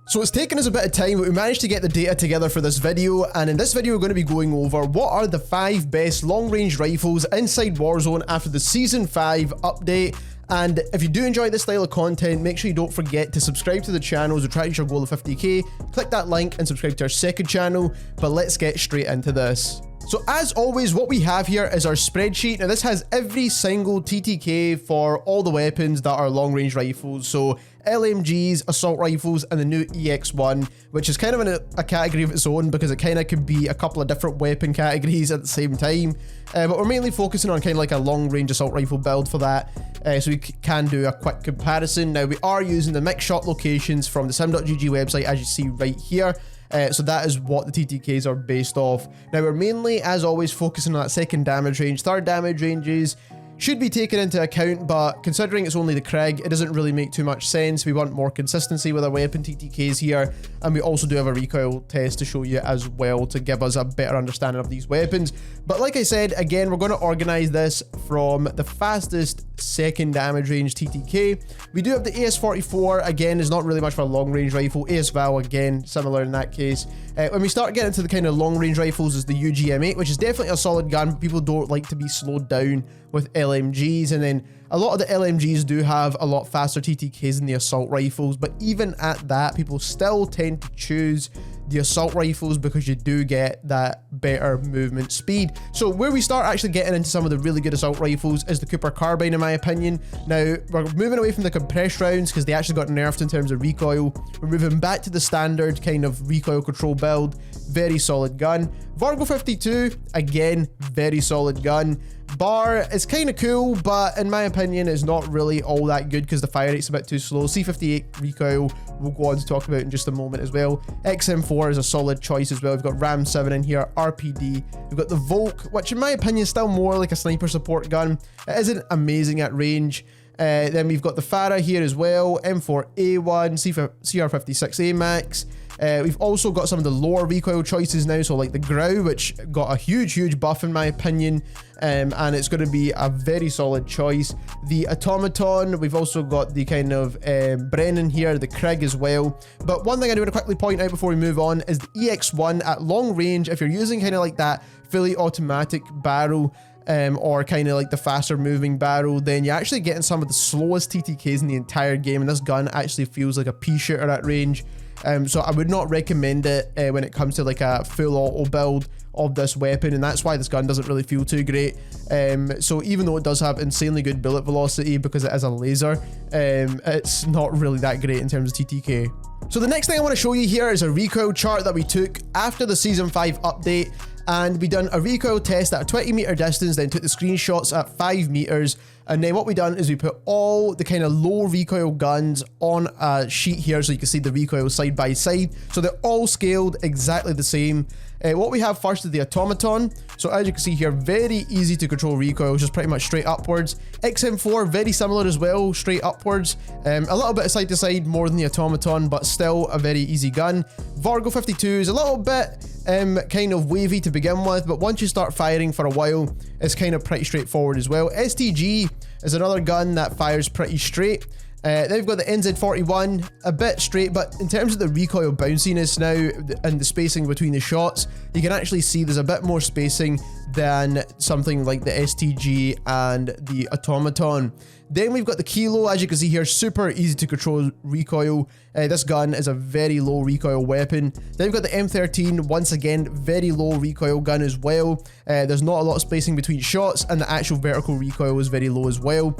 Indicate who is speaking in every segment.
Speaker 1: So it's taken us a bit of time, but we managed to get the data together for this video, and in this video we're going to be going over what are the 5 best long-range rifles inside Warzone after the Season 5 update. And if you do enjoy this style of content, make sure you don't forget to subscribe to the channel as we try to reach our goal of 50k. Click that link and subscribe to our second channel, but let's get straight into this. So as always, what we have here is our spreadsheet. Now this has every single TTK for all the weapons that are long range rifles. So LMGs, assault rifles, and the new EX1, which is kind of in a category of its own because it kind of could be a couple of different weapon categories at the same time. But we're mainly focusing on kind of like a long range assault rifle build for that. So we can do a quick comparison. Now we are using the mix shot locations from the sim.gg website, as you see right here. So that is what the TTKs are based off. Now we're mainly, as always, focusing on that second damage range. Third damage ranges should be taken into account, but considering it's only the Krig, it doesn't really make too much sense. We want more consistency with our weapon TTKs here, and we also do have a recoil test to show you as well to give us a better understanding of these weapons. But like I said, again, we're going to organize this from the fastest second damage range TTK. We do have the AS44, again, is not really much for a long range rifle. AS-Val, again, similar in that case. When we start getting into the kind of long range rifles is the UGM8, which is definitely a solid gun. People don't like to be slowed down with LMGs, and then a lot of the LMGs do have a lot faster TTKs than the assault rifles, but even at that, people still tend to choose the assault rifles because you do get that better movement speed. So where we start actually getting into some of the really good assault rifles is the Cooper Carbine, in my opinion. Now we're moving away from the compressed rounds because they actually got nerfed in terms of recoil. We're moving back to the standard kind of recoil control build. Very solid gun. Vargo 52, again, very solid gun. Bar is kind of cool, but in my opinion is not really all that good because the fire rate's a bit too slow. C58 recoil we'll go on to talk about in just a moment as well. XM4 is a solid choice as well. We've got Ram 7 in here, RPD. We've got the Volk, which in my opinion is still more like a sniper support gun. It isn't amazing at range. Then we've got the Fara here as well, M4A1, CR56 AMAX. We've also got some of the lower recoil choices now, so like the Grau, which got a huge buff in my opinion, and it's going to be a very solid choice. The Automaton, we've also got the kind of Brennan here, the Krig as well. But one thing I do want to quickly point out before we move on is the EX1 at long range. If you're using kind of like that fully automatic barrel, or kind of like the faster moving barrel, then you're actually getting some of the slowest TTKs in the entire game, and this gun actually feels like a pea shooter at range. So I would not recommend it when it comes to like a full auto build of this weapon, and that's why this gun doesn't really feel too great. So even though it does have insanely good bullet velocity because it is a laser, it's not really that great in terms of TTK. So the next thing I want to show you here is a recoil chart that we took after the Season 5 update, and we done a recoil test at a 20-meter distance, then took the screenshots at 5 meters, and then what we done is we put all the kind of low recoil guns on a sheet here so you can see the recoil side by side. So they're all scaled exactly the same. What we have first is the Automaton. So as you can see here, very easy to control recoil, just pretty much straight upwards. XM4, very similar as well, straight upwards. A little bit of side to side more than the Automaton, but still a very easy gun. Vargo 52 is a little bit kind of wavy to begin with, but once you start firing for a while, it's kind of pretty straightforward as well. STG is another gun that fires pretty straight. Then we've got the NZ41, a bit straight, but in terms of the recoil bounciness now and the spacing between the shots, you can actually see there's a bit more spacing than something like the STG and the Automaton. Then we've got the Kilo, as you can see here, super easy to control recoil. This gun is a very low recoil weapon. Then we've got the M13, once again, very low recoil gun as well. There's not a lot of spacing between shots, and the actual vertical recoil is very low as well.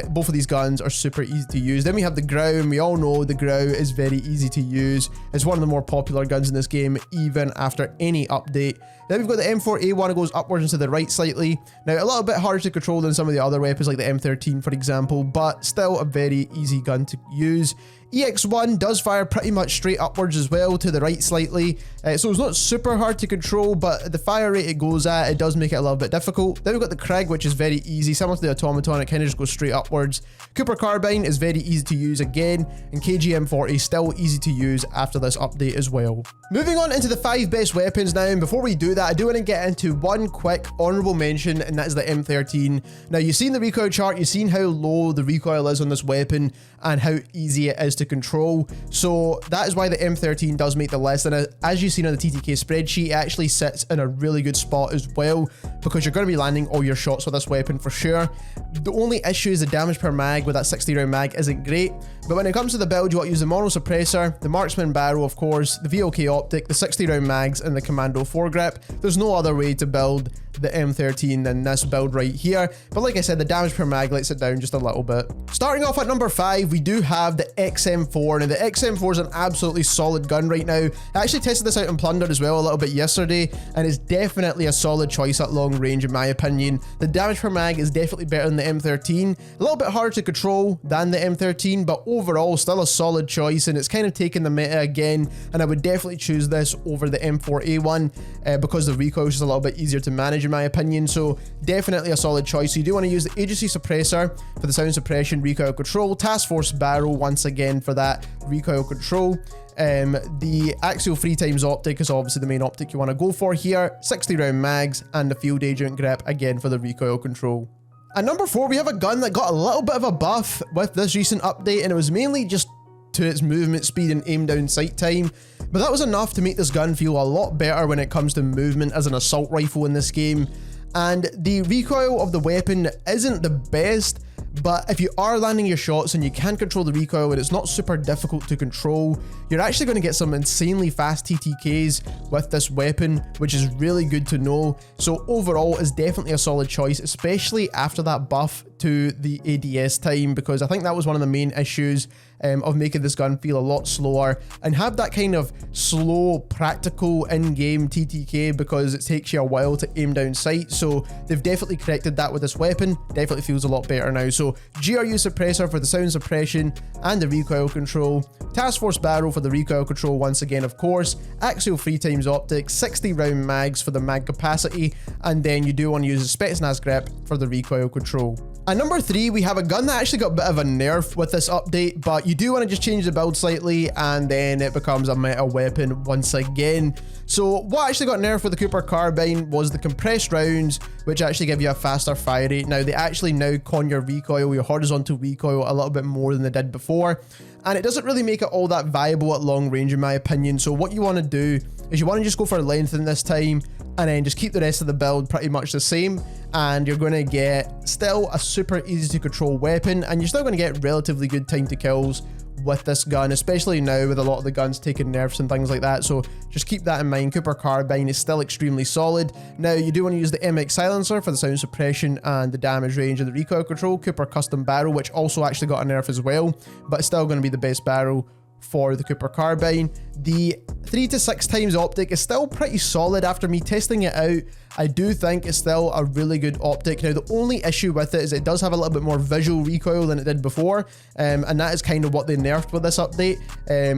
Speaker 1: Both of these guns are super easy to use. Then we have the Grau, and we all know the Grau is very easy to use. It's one of the more popular guns in this game, even after any update. Then we've got the M4A1, it goes upwards and to the right slightly. Now, a little bit harder to control than some of the other weapons like the M13, for example, but still a very easy gun to use. EX1 does fire pretty much straight upwards as well, to the right slightly, so it's not super hard to control, but the fire rate it goes at, it does make it a little bit difficult. Then we've got the Krig, which is very easy, similar to the Automaton, it kind of just goes straight upwards. Cooper Carbine is very easy to use again, and KGM40 still easy to use after this update as well. Moving on into the 5 best weapons now, and before we do that, I do want to get into one quick honourable mention, and that is the M13. Now, you've seen the recoil chart, you've seen how low the recoil is on this weapon, and how easy it is to control. So that is why the M13 does make the list, and as you've seen on the TTK spreadsheet, it actually sits in a really good spot as well, because you're going to be landing all your shots with this weapon for sure. The only issue is the damage per mag with that 60 round mag isn't great, but when it comes to the build, you want to use the mono suppressor, the marksman barrel of course, the VLK optic, the 60 round mags, and the commando foregrip. There's no other way to build the M13 than this build right here, but like I said, the damage per mag lets it down just a little bit. Starting off at number 5, we do have the XM4. Now the XM4 is an absolutely solid gun right now. I actually tested this out in Plunder as well a little bit yesterday, and it's definitely a solid choice at long range in my opinion. The damage per mag is definitely better than the M13, a little bit harder to control than the M13, but overall still a solid choice, and it's kind of taken the meta again, and I would definitely choose this over the M4A1 because the recoil is just a little bit easier to manage in my opinion. So definitely a solid choice. So you do want to use the agency suppressor for the sound suppression, recoil control, task force barrel once again for that recoil control. The axial 3 times optic is obviously the main optic you want to go for here, 60 round mags, and the field agent grip again for the recoil control. At number 4, we have a gun that got a little bit of a buff with this recent update, and it was mainly just to its movement speed and aim down sight time, but that was enough to make this gun feel a lot better when it comes to movement as an assault rifle in this game. And the recoil of the weapon isn't the best, but if you are landing your shots and you can control the recoil and it's not super difficult to control, you're actually going to get some insanely fast TTKs with this weapon, which is really good to know. So overall, it's definitely a solid choice, especially after that buff to the ADS time, because I think that was one of the main issues of making this gun feel a lot slower and have that kind of slow, practical in-game TTK, because it takes you a while to aim down sight. So they've definitely corrected that with this weapon. Definitely feels a lot better now. So GRU suppressor for the sound suppression and the recoil control, task force barrel for the recoil control once again of course, axial 3 times optic, 60 round mags for the mag capacity, and then you do want to use the Spetsnaz grip for the recoil control. At number 3, we have a gun that actually got a bit of a nerf with this update, but you do want to just change the build slightly and then it becomes a meta weapon once again. So what actually got nerfed with the Cooper Carbine was the compressed rounds, which actually give you a faster fire rate. Now they actually now con your recoil, your horizontal recoil, a little bit more than they did before, and it doesn't really make it all that viable at long range in my opinion. So what you want to do is you want to just go for length in this time, and then just keep the rest of the build pretty much the same, and you're going to get still a super easy to control weapon, and you're still going to get relatively good time to kills with this gun, especially now with a lot of the guns taking nerfs and things like that. So just keep that in mind. Cooper Carbine is still extremely solid. Now you do want to use the MX silencer for the sound suppression and the damage range and the recoil control. Cooper custom barrel, which also actually got a nerf as well, but it's still going to be the best barrel for the Cooper Carbine. The 3 to 6 times optic is still pretty solid after me testing it out. I do think it's still a really good optic. Now the only issue with it is it does have a little bit more visual recoil than it did before, and that is kind of what they nerfed with this update.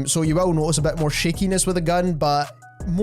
Speaker 1: So you will notice a bit more shakiness with the gun, but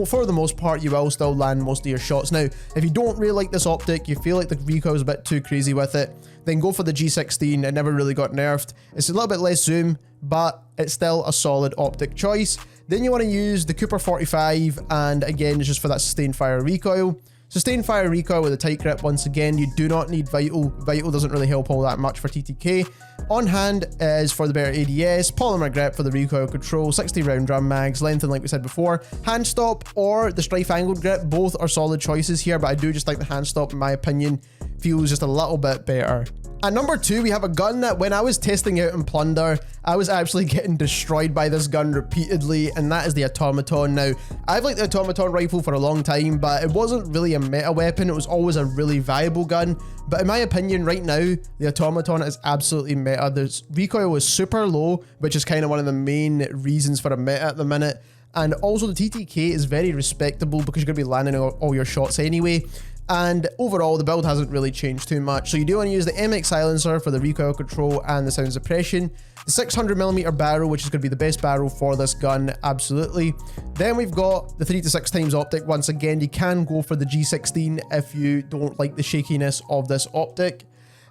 Speaker 1: for the most part you will still land most of your shots. Now if you don't really like this optic, you feel like the recoil is a bit too crazy with it, then go for the G16. It never really got nerfed. It's a little bit less zoom, but it's still a solid optic choice. Then you want to use the Cooper 45, and again it's just for that sustained fire recoil. Sustained fire recoil with a tight grip. Once again, you do not need vital. Vital doesn't really help all that much for TTK. On hand is for the better ADS, polymer grip for the recoil control, 60 round drum mags, lengthen like we said before, hand stop or the strife angled grip. Both are solid choices here, but I do just like the hand stop in my opinion. Feels just a little bit better. At number 2, we have a gun that when I was testing out in Plunder, I was actually getting destroyed by this gun repeatedly, and that is the Automaton. Now, I've liked the Automaton rifle for a long time, but it wasn't really a meta weapon. It was always a really viable gun, but in my opinion right now, the Automaton is absolutely meta. The recoil is super low, which is kind of one of the main reasons for a meta at the minute, and also the TTK is very respectable because you're going to be landing all your shots anyway. And overall, the build hasn't really changed too much. So you do want to use the MX silencer for the recoil control and the sound suppression. The 600mm barrel, which is going to be the best barrel for this gun, absolutely. Then we've got the 3 to 6 times optic. Once again, you can go for the G16 if you don't like the shakiness of this optic.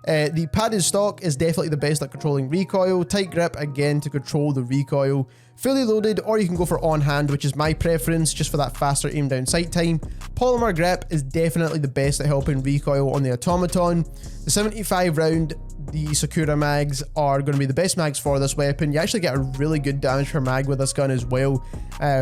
Speaker 1: The padded stock is definitely the best at controlling recoil. Tight grip, again, to control the recoil. fully loaded, or you can go for on hand, which is my preference, just for that faster aim down sight time. Polymer grip is definitely the best at helping recoil on the Automaton. The 75 round, the Sakura mags are going to be the best mags for this weapon. You actually get a really good damage per mag with this gun as well,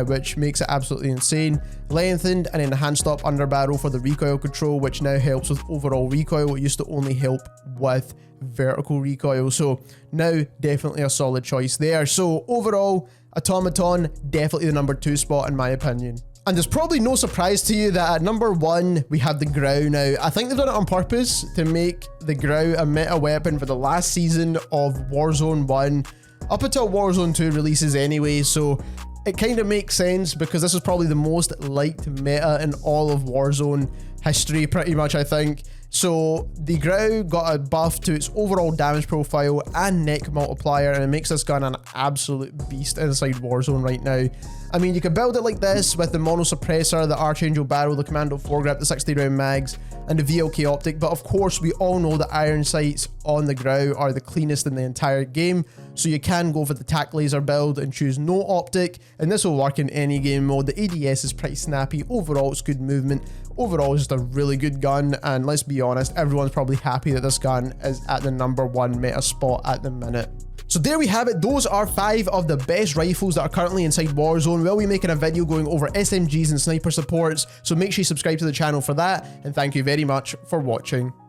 Speaker 1: which makes it absolutely insane. Lengthened and enhanced up under barrel for the recoil control, which now helps with overall recoil. It used to only help with vertical recoil, so now definitely a solid choice there. So overall, Automaton definitely the number 2 spot in my opinion. And there's probably no surprise to you that at number 1 we have the Grau. Now I think they've done it on purpose to make the Grau a meta weapon for the last season of Warzone 1 up until Warzone 2 releases anyway, so it kind of makes sense because this is probably the most liked meta in all of Warzone history pretty much, I think. So the Grau got a buff to its overall damage profile and neck multiplier, and it makes this gun an absolute beast inside Warzone right now. I mean, you can build it like this with the mono suppressor, the Archangel barrel, the Commando foregrip, the 60 round mags, and the VLK optic, but of course we all know the iron sights on the Grau are the cleanest in the entire game, so you can go for the tac laser build and choose no optic, and this will work in any game mode. The ADS is pretty snappy, overall it's good movement, overall it's just a really good gun, and let's be honest, everyone's probably happy that this gun is at the number 1 meta spot at the minute. So there we have it. Those are 5 of the best rifles that are currently inside Warzone. We'll be making a video going over SMGs and sniper supports, so make sure you subscribe to the channel for that, and thank you very much for watching.